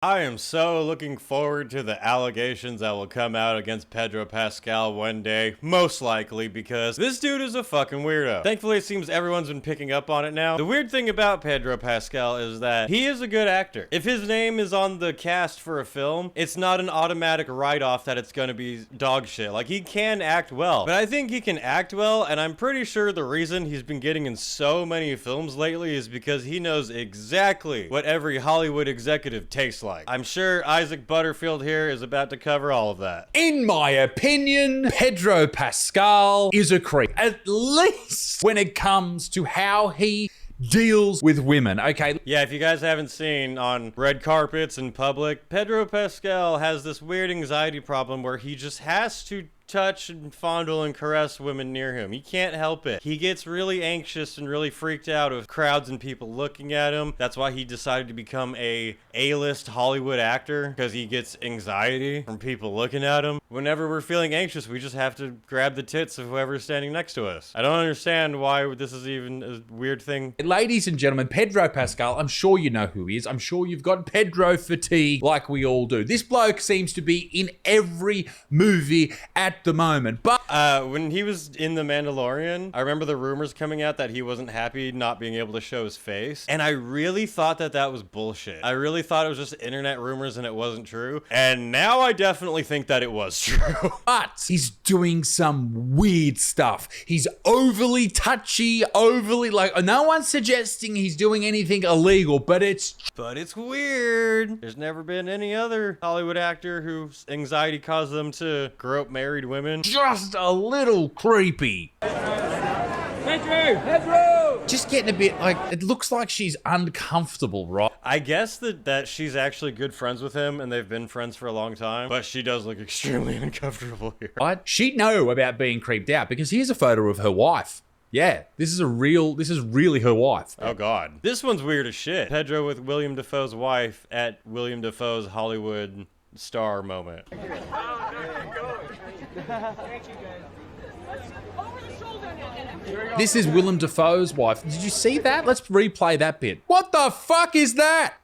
I am so looking forward to the allegations that will come out against Pedro Pascal one day, most likely because this dude is a fucking weirdo. Thankfully, it seems everyone's been picking up on it now. The weird thing about Pedro Pascal is that he is a good actor. If his name is on the cast for a film, it's not an automatic write-off that it's gonna be dog shit. Like, he can act well, but I think he can act well, and I'm pretty sure the reason he's been getting in so many films lately is because he knows exactly what every Hollywood executive tastes like. I'm sure Isaac Butterfield here is about to cover all of that. In my opinion, Pedro Pascal is a creep. At least when it comes to how he deals with women, okay? Yeah, if you guys haven't seen on red carpets in public, Pedro Pascal has this weird anxiety problem where he just has to touch and fondle and caress women near him. He can't help it. He gets really anxious and really freaked out of crowds and people looking at him. That's why he decided to become a A-list Hollywood actor, because he gets anxiety from people looking at him. Whenever we're feeling anxious, we just have to grab the tits of whoever's standing next to us. I don't understand why this is even a weird thing. Ladies and gentlemen, Pedro Pascal, I'm sure you know who he is. I'm sure you've got Pedro fatigue like we all do. This bloke seems to be in every movie at the moment, but when he was in The Mandalorian, I remember the rumors coming out that he wasn't happy not being able to show his face, and I really thought that that was bullshit. I really thought it was just internet rumors and it wasn't true, and now I definitely think that it was true. But he's doing some weird stuff. He's overly touchy, overly no one's suggesting he's doing anything illegal, but it's weird. There's never been any other Hollywood actor whose anxiety caused them to grow up married women. Just a little creepy. Pedro! Just getting a bit it looks like she's uncomfortable, right? I guess that she's actually good friends with him and they've been friends for a long time, but she does look extremely uncomfortable here. Right? She'd know about being creeped out because here's a photo of her wife. Yeah, this is really her wife. Oh God. This one's weird as shit. Pedro with William Dafoe's wife at William Dafoe's Hollywood star moment. This is Willem Dafoe's wife. Did you see that? Let's replay that bit. What the fuck is that?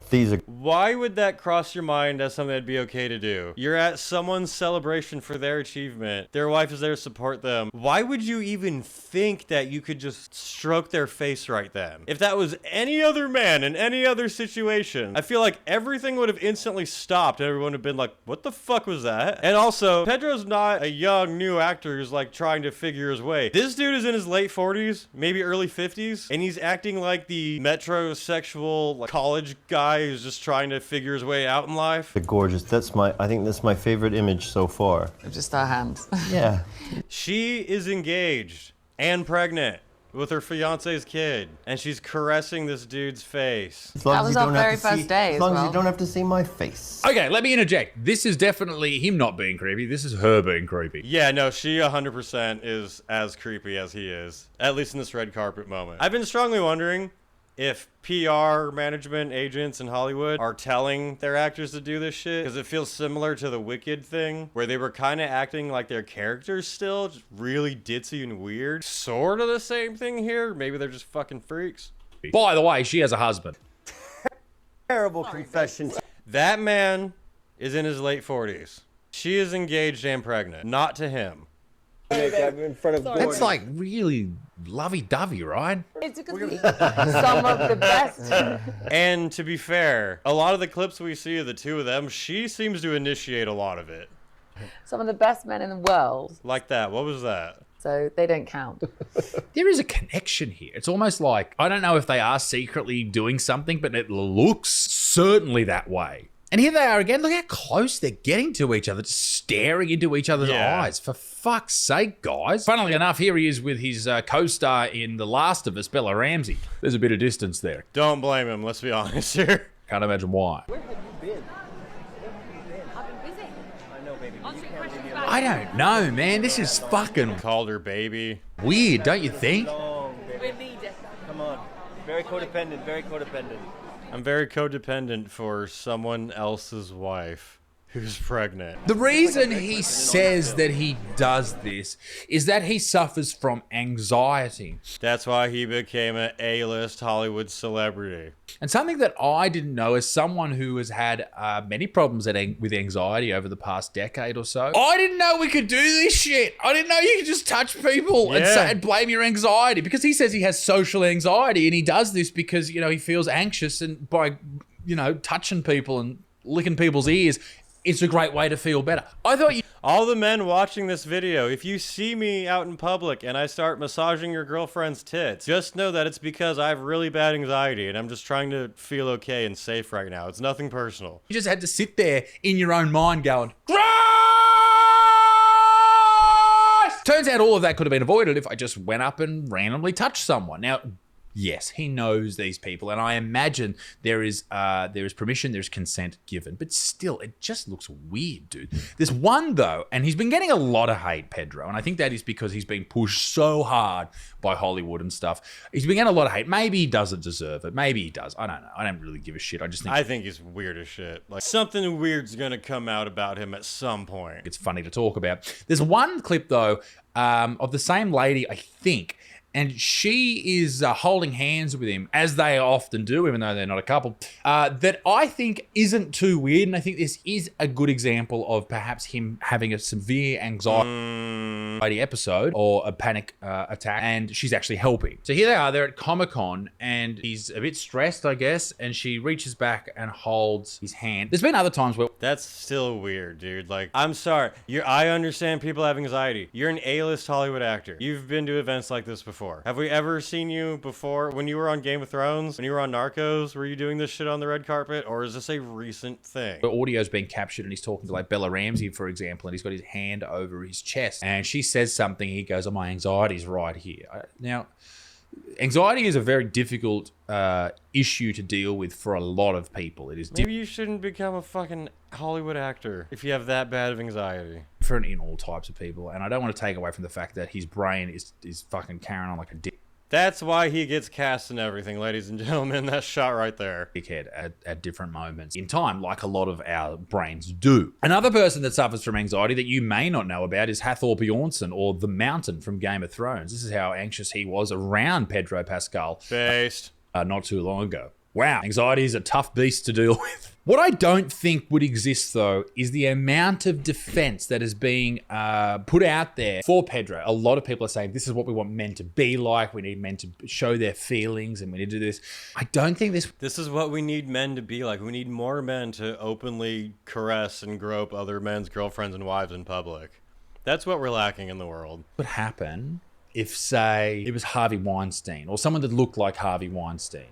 Why would that cross your mind as something that'd be okay to do? You're at someone's celebration for their achievement. Their wife is there to support them. Why would you even think that you could just stroke their face right then? If that was any other man in any other situation, I feel like everything would have instantly stopped and everyone would have been like, what the fuck was that? And also, Pedro's not a young, new actor who's like trying to figure his way. This dude is in his late 40s, maybe early 50s, and he's acting like the metrosexual college guy who's just trying to figure his way out in life. They're gorgeous. I think that's my favorite image so far. Just our hands. Yeah. She is engaged and pregnant with her fiance's kid, and she's caressing this dude's face. That was our very first day as long as you don't have to see my face. Okay, let me interject. This is definitely him not being creepy. This is her being creepy. Yeah, no, she 100% is as creepy as he is, at least in this red carpet moment. I've been strongly wondering if PR management agents in Hollywood are telling their actors to do this shit, because it feels similar to the Wicked thing, where they were kind of acting like their characters still, just really ditzy and weird. Sort of the same thing here. Maybe they're just fucking freaks. By the way, she has a husband. Terrible confession. That man is in his late 40s. She is engaged and pregnant. Not to him. That's like really lovey-dovey, right? It's because some of the best. And to be fair, a lot of the clips we see of the two of them, she seems to initiate a lot of it. Some of the best men in the world. Like that. What was that? So they don't count. There is a connection here. It's almost like, I don't know if they are secretly doing something, but it looks certainly that way. And here they are again. Look how close they're getting to each other, just staring into each other's eyes. For fuck's sake, guys. Funnily enough, here he is with his co-star in The Last of Us, Bella Ramsey. There's a bit of distance there. Don't blame him, let's be honest here. Can't imagine why. Where have you been? I've been busy. I know, baby. I don't know, man. This is fucking Called her baby. weird, don't you think? We need it. Come on. Very codependent, very codependent. I'm very codependent for someone else's wife. who's pregnant. The reason he says that he does this is that he suffers from anxiety. That's why he became an A-list Hollywood celebrity. And something that I didn't know, as someone who has had many problems with anxiety over the past decade or so, I didn't know we could do this shit. I didn't know you could just touch people and blame your anxiety, because he says he has social anxiety, and he does this because, you know, he feels anxious, and by, you know, touching people and licking people's ears, it's a great way to feel better. I thought you... All the men watching this video, if you see me out in public and I start massaging your girlfriend's tits, just know that it's because I have really bad anxiety and I'm just trying to feel okay and safe right now. It's nothing personal. You just had to sit there in your own mind going, Christ! Turns out all of that could have been avoided if I just went up and randomly touched someone. Now, yes, he knows these people, and I imagine there is permission, there's consent given, but still, it just looks weird, dude. There's one, though, and he's been getting a lot of hate, Pedro, and I think that is because he's been pushed so hard by Hollywood and stuff. He's been getting a lot of hate. Maybe he doesn't deserve it. Maybe he does. I don't know. I don't really give a shit. I think he's weird as shit. Like, something weird's gonna come out about him at some point. It's funny to talk about. There's one clip, though, of the same lady, I think, and she is holding hands with him, as they often do, even though they're not a couple, that I think isn't too weird. And I think this is a good example of perhaps him having a severe anxiety episode or a panic attack, and she's actually helping. So here they are, they're at Comic-Con, and he's a bit stressed, I guess, and she reaches back and holds his hand. There's been other times where... That's still weird, dude. Like, I'm sorry. I understand people have anxiety. You're an A-list Hollywood actor. You've been to events like this before. Have we ever seen you before? When you were on Game of Thrones, when you were on Narcos, were you doing this shit on the red carpet, or is this a recent thing? The audio's being captured, and he's talking to, like, Bella Ramsey, for example, and he's got his hand over his chest, and she says something, he goes, oh, my anxiety's right here. Now, anxiety is a very difficult issue to deal with for a lot of people. It is Maybe you shouldn't become a fucking Hollywood actor if you have that bad of anxiety. different in all types of people, and I don't want to take away from the fact that his brain is fucking carrying on like a dick. That's why he gets cast and everything, ladies and gentlemen. That shot right there. Dickhead at different moments in time, like a lot of our brains do. Another person that suffers from anxiety that you may not know about is Hathor Bjornsson, or the Mountain from Game of Thrones. This is how anxious he was around Pedro Pascal. Based. Not too long ago. Wow, anxiety is a tough beast to deal with. What I don't think would exist, though, is the amount of defense that is being put out there for Pedro. A lot of people are saying this is what we want men to be like. We need men to show their feelings, and we need to do this. I don't think This is what we need men to be like. We need more men to openly caress and grope other men's girlfriends and wives in public. That's what we're lacking in the world. would happen if, say, it was Harvey Weinstein, or someone that looked like Harvey Weinstein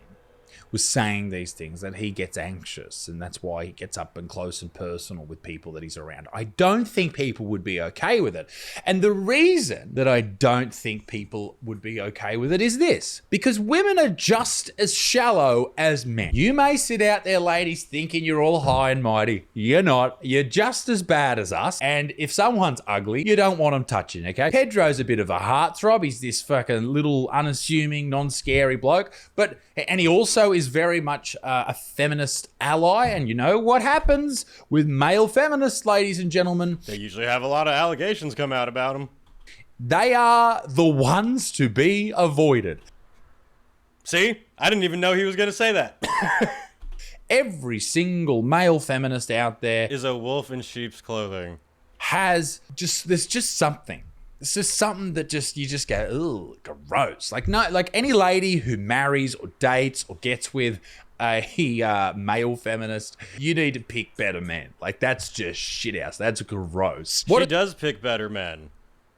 was saying these things, that he gets anxious, and that's why he gets up and close and personal with people that he's around. I don't think people would be okay with it. And the reason that I don't think people would be okay with it is this: because women are just as shallow as men. You may sit out there, ladies, thinking you're all high and mighty. You're not. You're just as bad as us. And if someone's ugly, you don't want them touching, okay? Pedro's a bit of a heartthrob. He's this fucking little unassuming, non-scary bloke. And he also is very much a feminist ally. And you know what happens with male feminists, ladies and gentlemen? They usually have a lot of allegations come out about them. They are the ones to be avoided. See? I didn't even know he was going to say that. Every single male feminist out there Is a wolf in sheep's clothing. there's just something. It's just something that you just go, ugh, gross. Like, no, like any lady who marries or dates or gets with a male feminist, you need to pick better men. Like, that's just shit house. That's gross. She does pick better men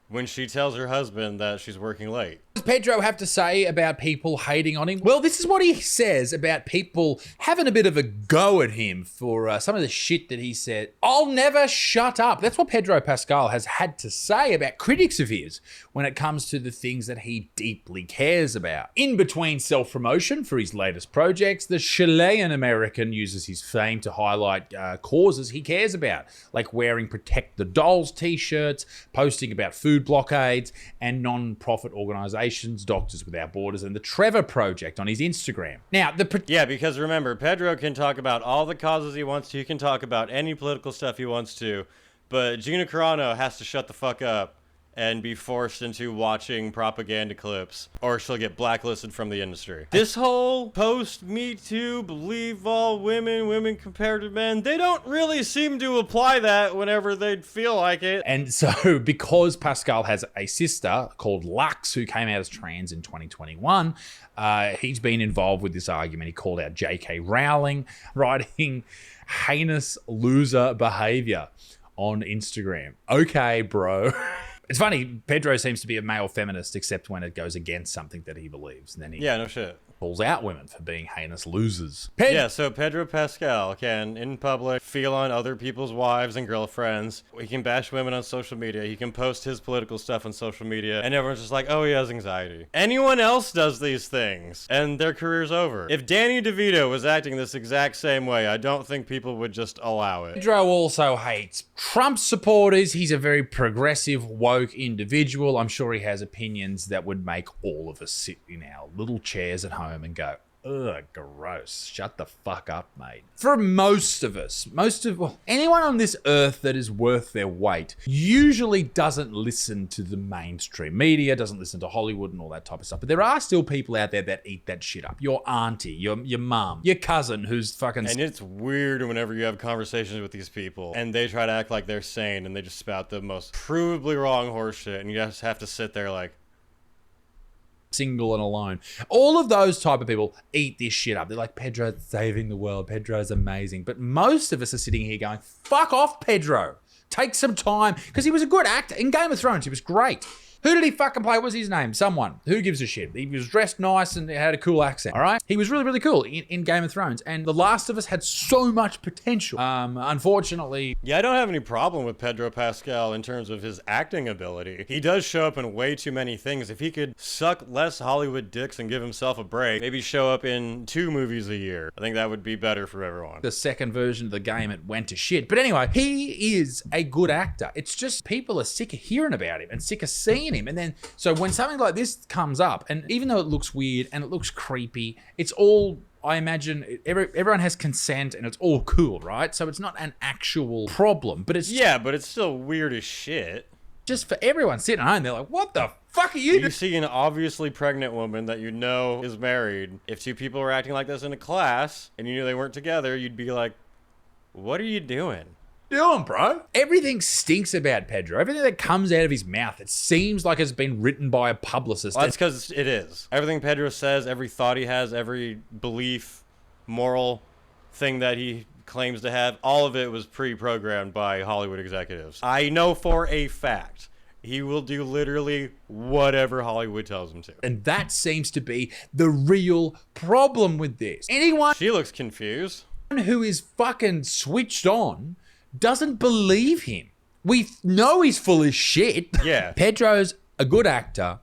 when she tells her husband that she's working late. What does Pedro have to say about people hating on him? Well, this is what he says about people having a bit of a go at him for some of the shit that he said. I'll never shut up. That's what Pedro Pascal has had to say about critics of his when it comes to the things that he deeply cares about. In between self-promotion for his latest projects, the Chilean American uses his fame to highlight causes he cares about, like wearing Protect the Dolls t-shirts, posting about food blockades, and non-profit organizations Patients, Doctors Without Borders, and the Trevor Project on his Instagram. Now, Yeah, because remember, Pedro can talk about all the causes he wants to. He can talk about any political stuff he wants to. But Gina Carano has to shut the fuck up and be forced into watching propaganda clips, or she'll get blacklisted from the industry. This whole post-Me Too, believe all women, women compared to men, they don't really seem to apply that whenever they feel like it. And so, because Pascal has a sister called Lux who came out as trans in 2021, he's been involved with this argument. He called out J.K. Rowling, writing heinous loser behavior on Instagram. Okay, bro. It's funny, Pedro seems to be a male feminist, except when it goes against something that he believes. And then he Yeah, no shit. calls out women for being heinous losers. Yeah, so Pedro Pascal can, in public, feel on other people's wives and girlfriends. He can bash women on social media. He can post his political stuff on social media. And everyone's just like, oh, he has anxiety. Anyone else does these things, and their career's over. If Danny DeVito was acting this exact same way, I don't think people would just allow it. Pedro also hates Trump supporters. He's a very progressive, woke individual. I'm sure he has opinions that would make all of us sit in our little chairs at home and go, ugh, gross. Shut the fuck up, mate. For most of us, anyone on this earth that is worth their weight usually doesn't listen to the mainstream media, doesn't listen to Hollywood and all that type of stuff. But there are still people out there that eat that shit up. Your auntie, your mum, your cousin who's fucking... And it's weird whenever you have conversations with these people and they try to act like they're sane and they just spout the most provably wrong horse shit, and you just have to sit there like, single and alone. All of those type of people eat this shit up. They're like, Pedro's saving the world. Pedro's amazing. But most of us are sitting here going, fuck off, Pedro. Take some time. Because he was a good actor. In Game of Thrones, he was great. Who did he fucking play? What was his name? Someone. Who gives a shit? He was dressed nice and had a cool accent, all right? He was really, really cool in Game of Thrones. And The Last of Us had so much potential. Unfortunately... Yeah, I don't have any problem with Pedro Pascal in terms of his acting ability. He does show up in way too many things. If he could suck less Hollywood dicks and give himself a break, maybe show up in 2 movies a year, I think that would be better for everyone. The second version of the game, it went to shit. But anyway, he is a good actor. It's just people are sick of hearing about him and sick of seeing him. And then, so when something like this comes up, and even though it looks weird and it looks creepy, it's all, I imagine, everyone has consent and it's all cool, right? So it's not an actual problem, but it's... Yeah, but it's still weird as shit. Just for everyone sitting at home, they're like, what the fuck are you doing? You see an obviously pregnant woman that you know is married. If 2 people were acting like this in a class and you knew they weren't together, you'd be like, what are you doing? Doing, bro? Everything stinks about Pedro. Everything that comes out of his mouth, it seems like it's been written by a publicist. Well, that's because it is. Everything Pedro says, every thought he has, every belief, moral thing that he claims to have, all of it was pre-programmed by Hollywood executives. I know for a fact he will do literally whatever Hollywood tells him to. And that seems to be the real problem with this. Anyone She looks confused. who is fucking switched on doesn't believe him. We know he's full of shit. Yeah. Pedro's a good actor,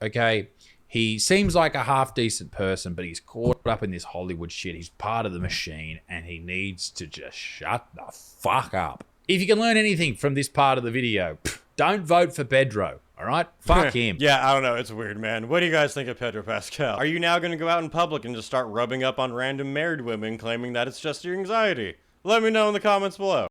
okay? He seems like a half-decent person, but he's caught up in this Hollywood shit. He's part of the machine, and he needs to just shut the fuck up. If you can learn anything from this part of the video, don't vote for Pedro, all right? Fuck him. Yeah, I don't know. It's weird, man. What do you guys think of Pedro Pascal? Are you now going to go out in public and just start rubbing up on random married women claiming that it's just your anxiety? Let me know in the comments below.